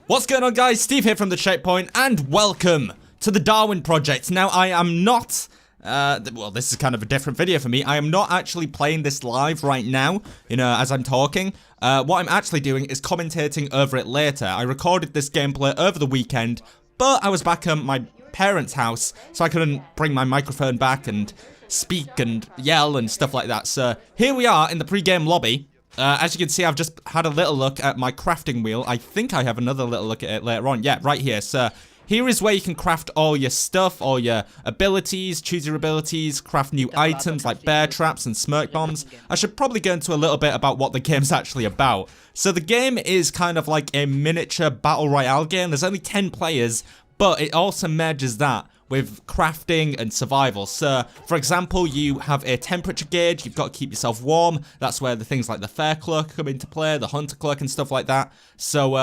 What's going on, guys? Steve here from the Checkpoint, and welcome to the Darwin Project. Now, I am not, well, this is kind of a different video for me. I am not actually playing this live right now, you know, as I'm talking. What I'm actually doing is commentating over it later. I recorded this gameplay over the weekend, but I was back at my parents' house, so I couldn't bring my microphone back and speak and yell and stuff like that. So, here we are in the pre-game lobby. As you can see, I've just had a little look at my crafting wheel. I think I have another little look at it later on. Yeah, right here. So, here is where you can craft all your stuff, all your abilities, choose your abilities, craft new items like bear traps and smirk bombs. I should probably go into a little bit about what the game's actually about. So, the game is kind of like a miniature battle royale game. There's only 10 players, but it also merges that with crafting and survival. So, for example, you have a temperature gauge, you've got to keep yourself warm. That's where the things like the fair cloak come into play, the hunter cloak and stuff like that. So,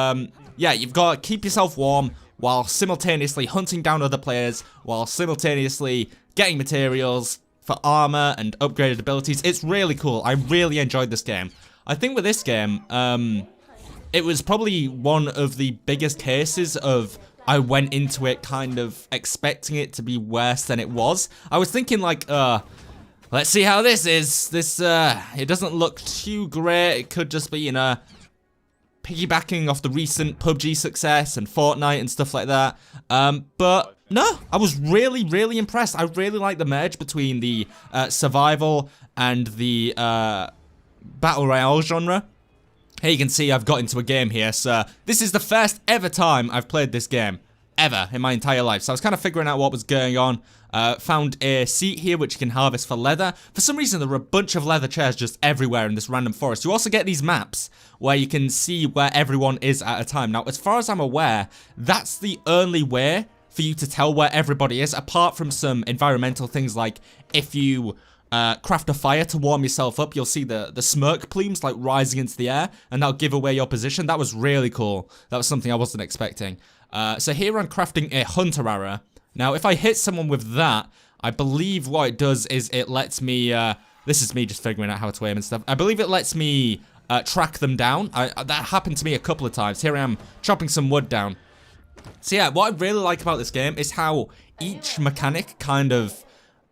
yeah, you've got to keep yourself warm while simultaneously hunting down other players, while simultaneously getting materials for armor and upgraded abilities. It's really cool. I really enjoyed this game. I think with this game, it was probably one of the biggest cases of I went into it kind of expecting it to be worse than it was. I was thinking like, let's see how this is. This, it doesn't look too great. It could just be, you know, piggybacking off the recent PUBG success and Fortnite and stuff like that. But no, I was really, really impressed. I really like the merge between the survival and the battle royale genre. Here you can see I've got into a game here, so this is the first ever time I've played this game, ever, in my entire life. So I was kind of figuring out what was going on. Found a seat here which you can harvest for leather. For some reason there are a bunch of leather chairs just everywhere in this random forest. You also get these maps where you can see where everyone is at a time. Now, as far as I'm aware, that's the only way for you to tell where everybody is, apart from some environmental things like if you craft a fire to warm yourself up, you'll see the smoke plumes like rising into the air, and that'll give away your position. That was really cool. That was something I wasn't expecting. So here I'm crafting a hunter arrow. Now, if I hit someone with that, I believe what it does is it lets me, this is me just figuring out how to aim and stuff. I believe it lets me track them down. That happened to me a couple of times. Here I am chopping some wood down. So yeah, what I really like about this game is how each mechanic kind of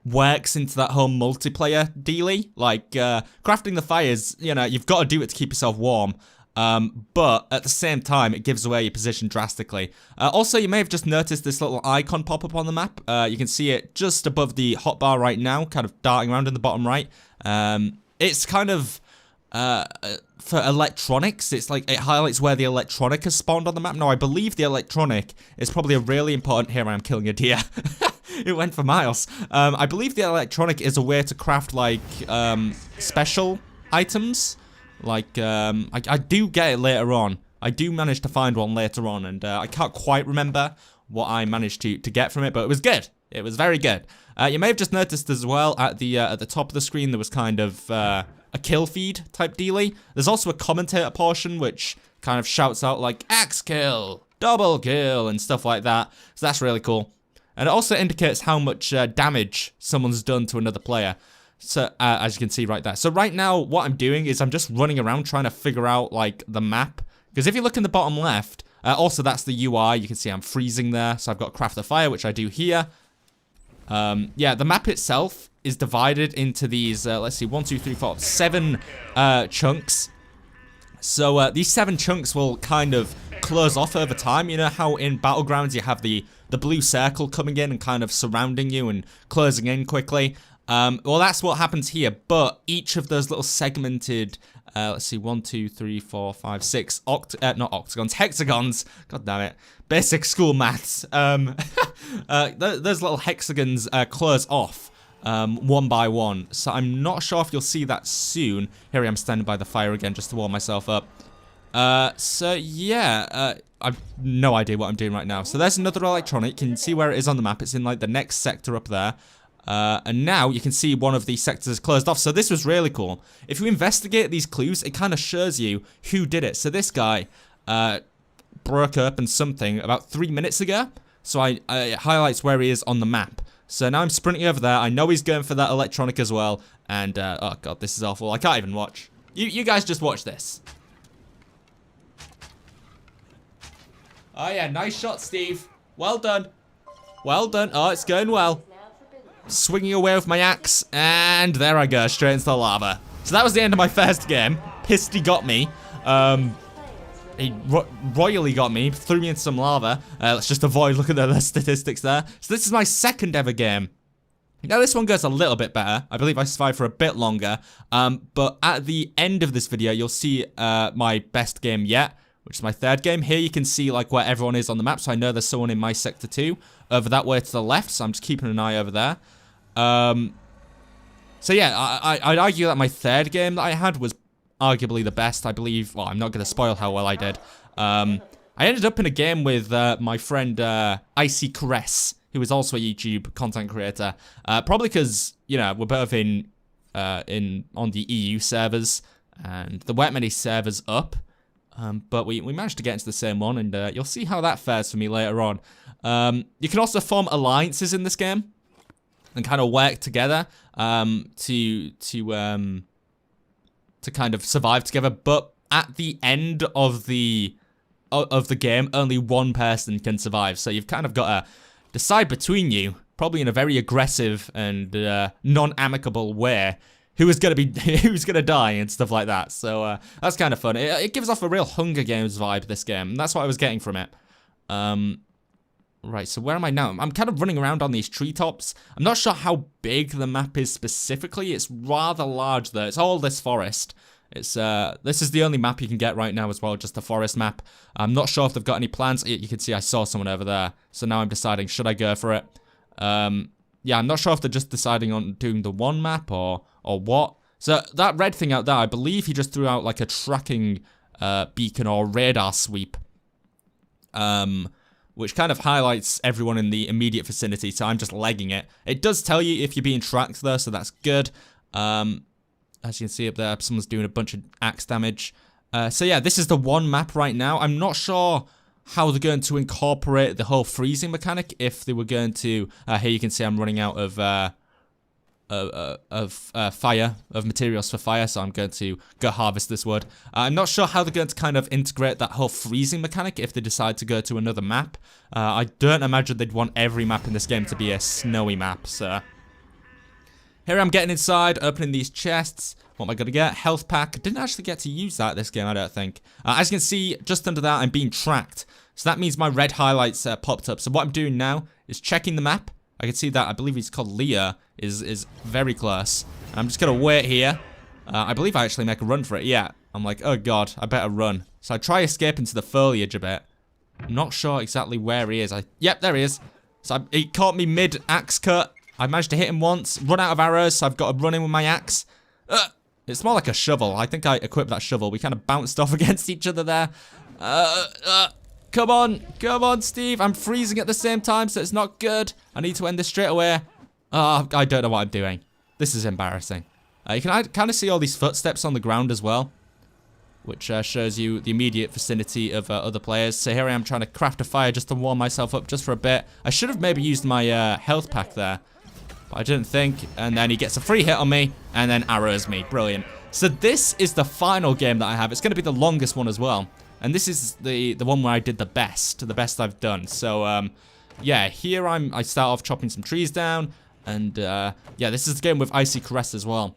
works into that whole multiplayer dealy. Like, crafting the fires, you know, you've got to do it to keep yourself warm. But at the same time, it gives away your position drastically. Also, you may have just noticed this little icon pop up on the map. You can see it just above the hotbar right now, kind of darting around in the bottom right. It's kind of, for electronics, it's like, it highlights where the electronic has spawned on the map. Now, I believe the electronic is probably a really important, here I am killing a deer. It went for miles. I believe the electronic is a way to craft, like, special items. Like, I do get it later on. I do manage to find one later on, and I can't quite remember what I managed to get from it, but it was good. It was very good. You may have just noticed as well at the top of the screen there was kind of a kill feed type dealy. There's also a commentator portion which kind of shouts out like axe kill, double kill, and stuff like that. So that's really cool. And it also indicates how much damage someone's done to another player. So, as you can see right there. So right now, what I'm doing is I'm just running around trying to figure out, like, the map. Because if you look in the bottom left, also that's the UI. You can see I'm freezing there. So I've got craft a fire, which I do here. Yeah, the map itself is divided into these, let's see, 1, 2, 3, 4, 7 chunks. So these 7 chunks will kind of close off over time. You know how in Battlegrounds you have the blue circle coming in and kind of surrounding you and closing in quickly. Well, that's what happens here, but each of those little segmented, let's see, 1, 2, 3, 4, 5, 6, not octagons, hexagons, god damn it, basic school maths, those little hexagons close off, one by one, so I'm not sure if you'll see that soon. Here I am standing by the fire again just to warm myself up. So yeah, I've no idea what I'm doing right now. So there's another electronic, you can see where it is on the map, it's in like the next sector up there. And now you can see one of these sectors is closed off. So this was really cool. If you investigate these clues, it kind of shows you who did it. So this guy broke open something about 3 minutes ago. So it highlights where he is on the map. So now I'm sprinting over there. I know he's going for that electronic as well. And, oh god, this is awful. I can't even watch. You guys just watch this. Oh, yeah, nice shot, Steve. Well done. Well done. Oh, it's going well. Swinging away with my axe, and there I go, straight into the lava. So that was the end of my first game. Pisty got me. He royally got me, threw me into some lava. Let's just avoid looking at the statistics there. So this is my second ever game. Now this one goes a little bit better. I believe I survived for a bit longer. But at the end of this video, you'll see my best game yet, which is my third game. Here you can see like where everyone is on the map, so I know there's someone in my sector too. Over that way to the left, so I'm just keeping an eye over there. So yeah, I'd argue that my third game that I had was arguably the best, I believe. Well, I'm not going to spoil how well I did. I ended up in a game with my friend Icy Caress, who is also a YouTube content creator. Probably because, you know, we're both on the EU servers, and there weren't many servers up. But we managed to get into the same one, and you'll see how that fares for me later on. You can also form alliances in this game and kind of work together to kind of survive together. But at the end of the game, only one person can survive. So you've kind of got to decide between you, probably in a very aggressive and non-amicable way, who's gonna die and stuff like that. So that's kind of fun. It gives off a real Hunger Games vibe, this game, and that's what I was getting from it. Right, so where am I now? I'm kind of running around on these treetops. I'm not sure how big the map is specifically. It's rather large though. It's all this forest. It's this is the only map you can get right now as well, just the forest map. I'm not sure if they've got any plans. You can see I saw someone over there. So now I'm deciding, should I go for it? Yeah, I'm not sure if they're just deciding on doing the one map or what. So that red thing out there, I believe he just threw out like a tracking beacon or radar sweep. Which kind of highlights everyone in the immediate vicinity, so I'm just legging it. It does tell you if you're being tracked though, so that's good. As you can see up there, someone's doing a bunch of axe damage. So yeah, this is the one map right now. I'm not sure how they're going to incorporate the whole freezing mechanic, if they were going to... here you can see I'm running out of fire, of materials for fire, so I'm going to go harvest this wood. I'm not sure how they're going to kind of integrate that whole freezing mechanic if they decide to go to another map. I don't imagine they'd want every map in this game to be a snowy map, so... Here I'm getting inside, opening these chests. What am I going to get? Health pack. I didn't actually get to use that this game, I don't think. As you can see, just under that, I'm being tracked. So that means my red highlights popped up. So what I'm doing now is checking the map. I can see that, I believe he's called Leah, is very close. I'm just going to wait here. I believe I actually make a run for it, yeah. I'm like, oh god, I better run. So I try escape into the foliage a bit. I'm not sure exactly where he is. Yep, there he is. So he caught me mid-axe cut. I managed to hit him once, run out of arrows, so I've got to run in with my axe. It's more like a shovel. I think I equipped that shovel. We kind of bounced off against each other there. Come on, Steve. I'm freezing at the same time, so it's not good. I need to end this straight away. I don't know what I'm doing. This is embarrassing. You can kind of see all these footsteps on the ground as well, which shows you the immediate vicinity of other players. So here I am trying to craft a fire just to warm myself up just for a bit. I should have maybe used my health pack there, but I didn't think. And then he gets a free hit on me and then arrows me. Brilliant. So this is the final game that I have. It's going to be the longest one as well. And this is the one where I did the best I've done. So, yeah, here I start off chopping some trees down. And, yeah, this is the game with Icy Caress as well.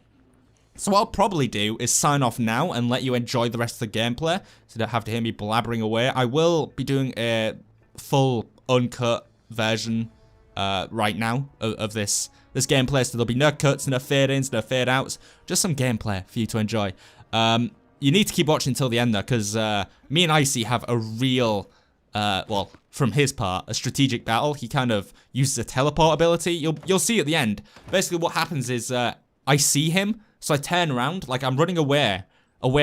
So what I'll probably do is sign off now and let you enjoy the rest of the gameplay, so you don't have to hear me blabbering away. I will be doing a full uncut version right now of this gameplay, so there'll be no cuts, no fade-ins, no fade-outs, just some gameplay for you to enjoy. You need to keep watching until the end though, because me and Icy have a real, well, from his part, a strategic battle. He kind of uses a teleport ability. You'll see at the end. Basically what happens is I see him, so I turn around, like I'm running away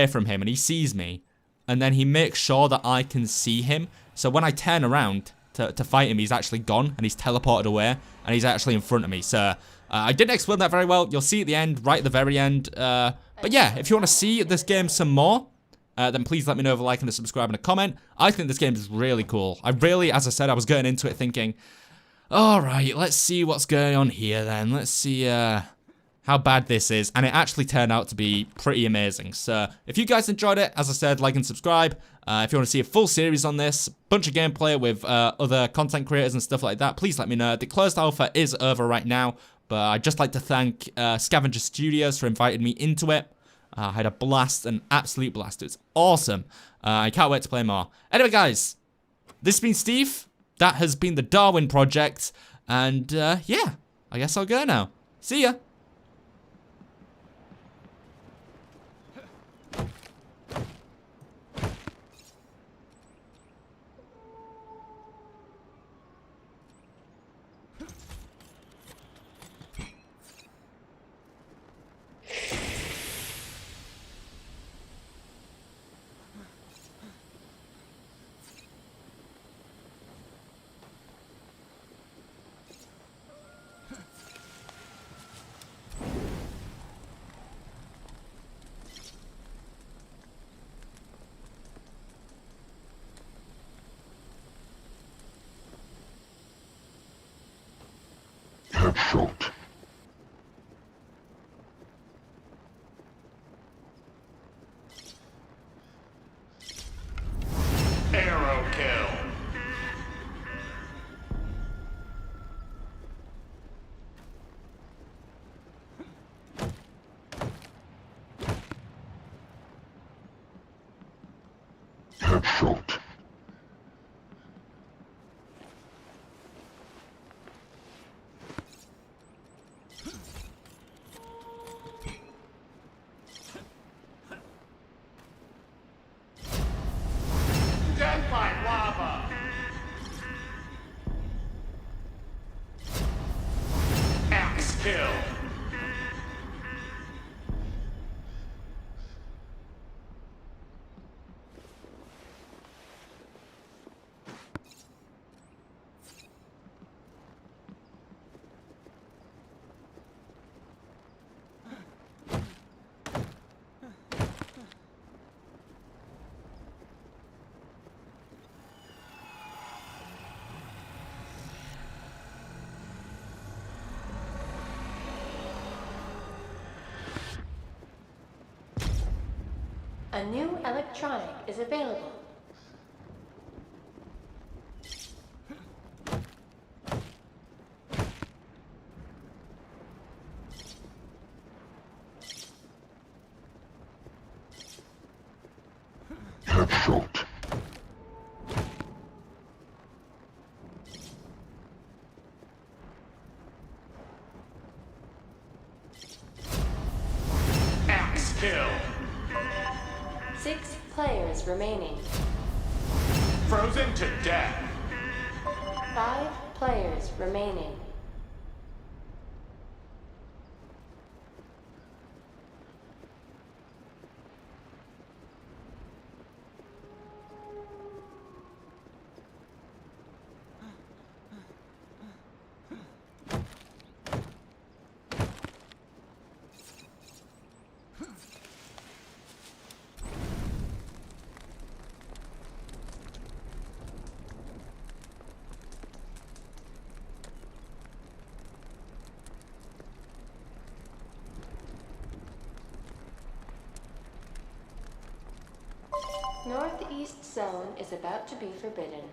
from him, and he sees me, and then he makes sure that I can see him. So when I turn around to fight him, he's actually gone, and he's teleported away, and he's actually in front of me. So I didn't explain that very well. You'll see at the end, right at the very end. But yeah, if you want to see this game some more, then please let me know with a like and a subscribe and a comment. I think this game is really cool. I really, as I said, I was going into it thinking, alright, let's see what's going on here then. Let's see, how bad this is, and it actually turned out to be pretty amazing. So if you guys enjoyed it, as I said, like and subscribe. If you want to see a full series on this, bunch of gameplay with other content creators and stuff like that, please let me know. The closed alpha is over right now, but I'd just like to thank Scavenger Studios for inviting me into it. I had a blast, an absolute blast. It was awesome. I can't wait to play more. Anyway, guys, this has been Steve. That has been the Darwin Project. And, yeah, I guess I'll go now. See ya. Headshot. Arrow kill. Headshot. Death by lava. Axe kill. A new electronic is available. Headshot. Axe kill. 6 players remaining. Frozen to death. 5 players remaining. Northeast zone is about to be forbidden.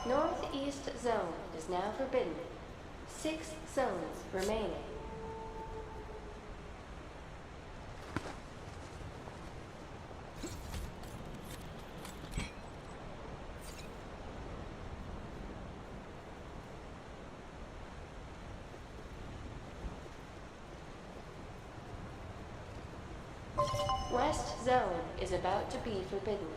Northeast zone is now forbidden. 6 zones remaining. 。West Zone is about to be forbidden.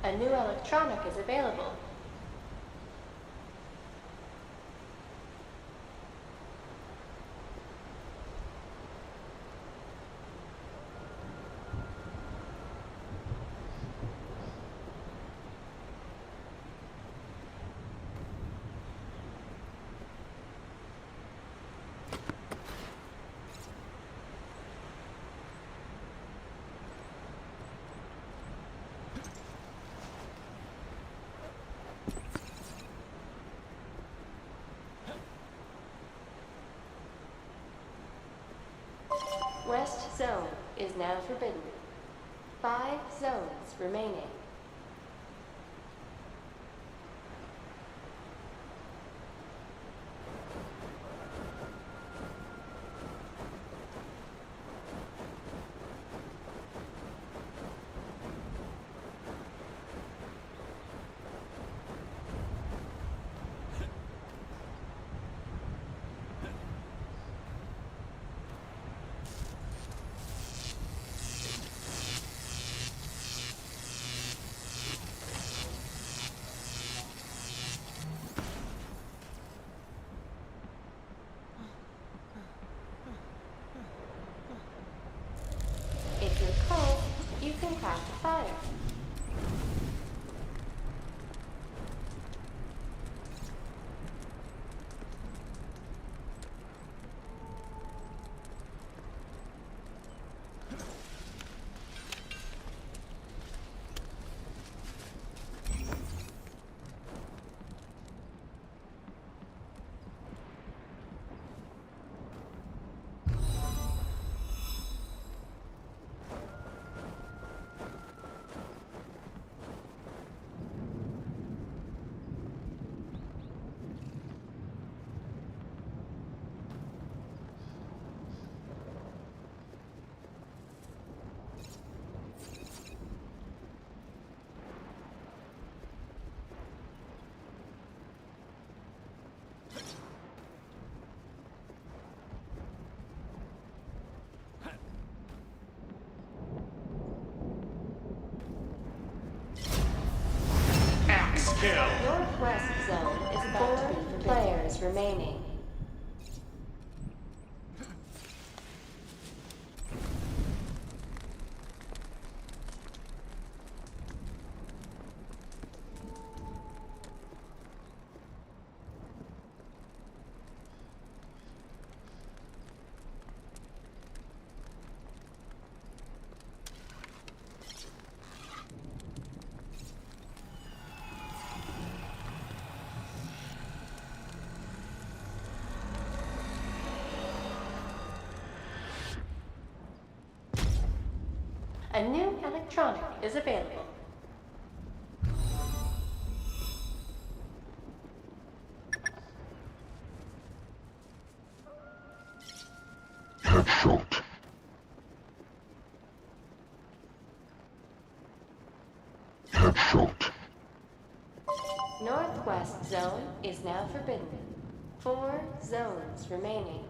A new electronic is available. West Zone is now forbidden. 5 zones remaining. If you're cold, you can craft a fire. Axe kill. Northwest Zone is about to be forbidden. 4 players remaining. A new electronic is available. Headshot. Headshot. Northwest Zone is now forbidden. 4 zones remaining.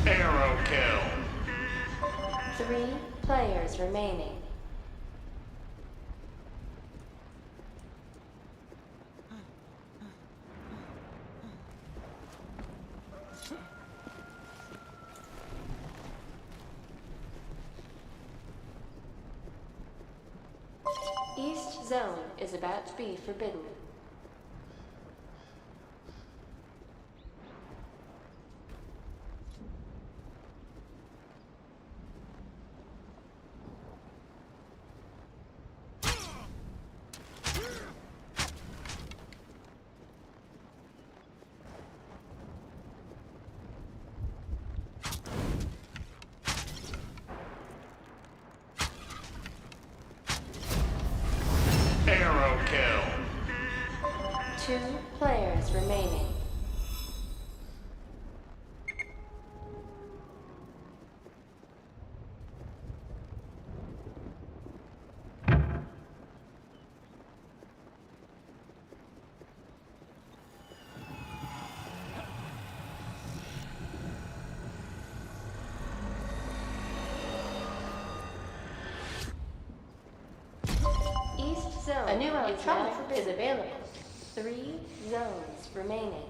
Arrow kill. 3 players remaining. East Zone is about to be forbidden. Arrow kill. 2 players remaining. zone A new is now electronic forbidden. is available. 3 zones remaining.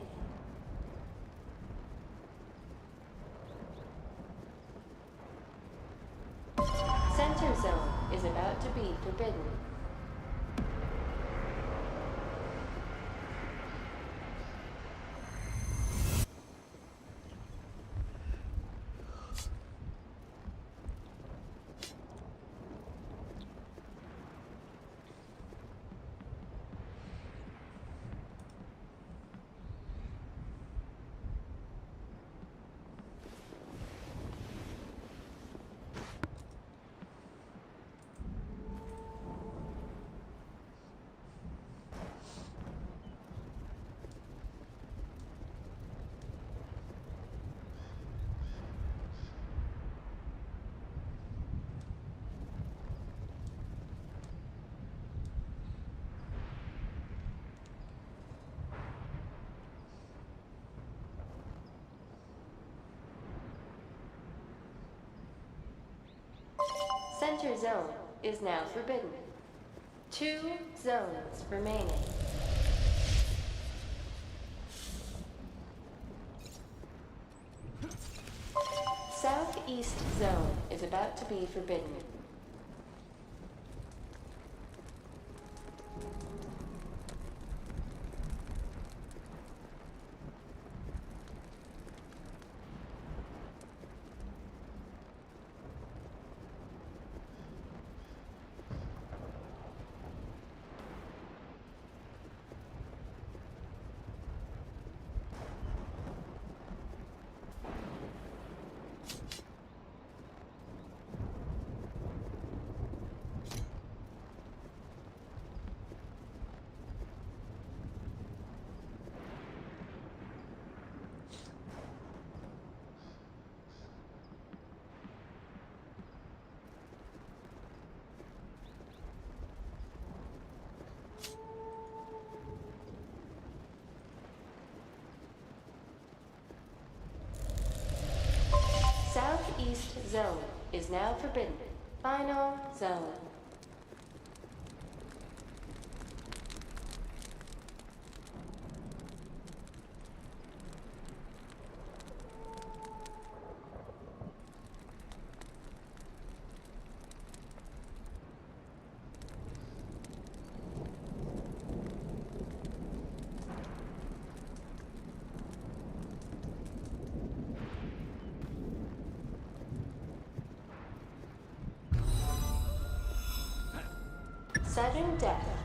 Center zone is about to be forbidden. Center zone is now forbidden. 2 zones remaining. Southeast zone is about to be forbidden. Southeast zone is now forbidden. Final zone. Sudden death